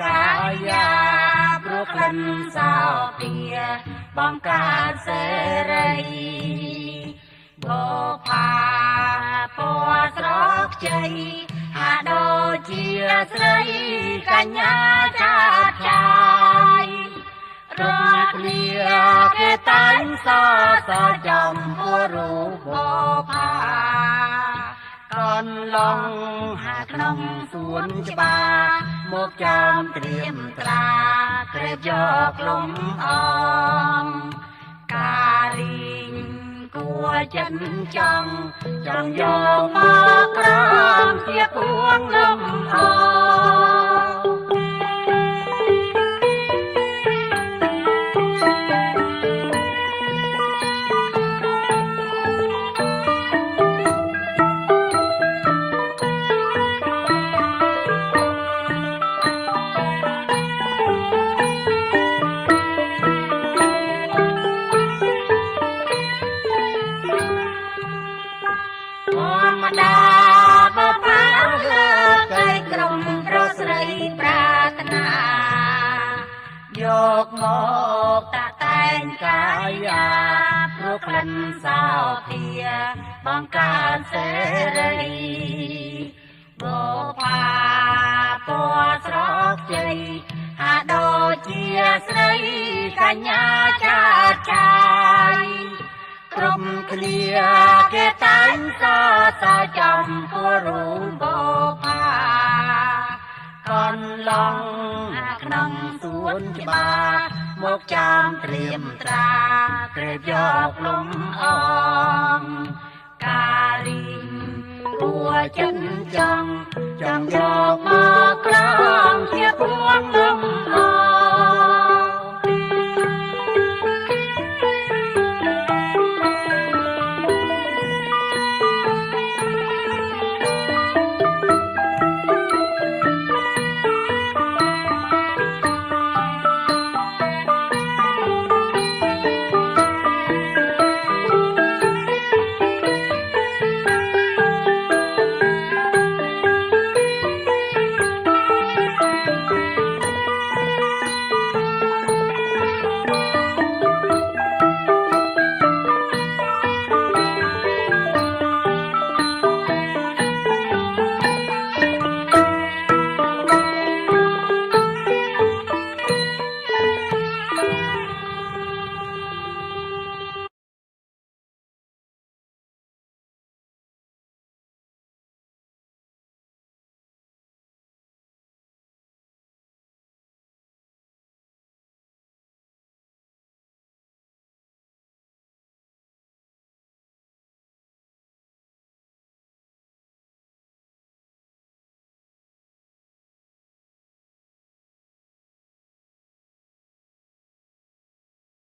កាយាព្រោះក្លិនសោភាបង្កើតសេរីបផាពណ៌ស្រកជ័យហាក់ដូចជាស្រីកញ្ញាចាត់ចាយរាល់គ្នាគេតែងសរសើរចំពោះរូបបផាកនឡងហាក្នុងសួនច្បារមកចាំត្រៀមត្រាក្រេបយកលំអងការីងគួរចិត្តចង់យកមកក្រោមជាពួងលំអយកមកតាតែងកាយាព្រោះក្លិនសោភាបង្កើតសេរីបផាពណ៌ស្រកជ័យហាក់ដូចជាស្រីកញ្ញាចាត់ចាយគ្រប់គ្នាគេតែងសរសើរចំពោះរូបបផាកនឡងក្នុងសួនច្បារមកចាំត្រៀមត្រាក្រេបយកលំអងការីងគួរចិត្តចង់យកមកក្រោ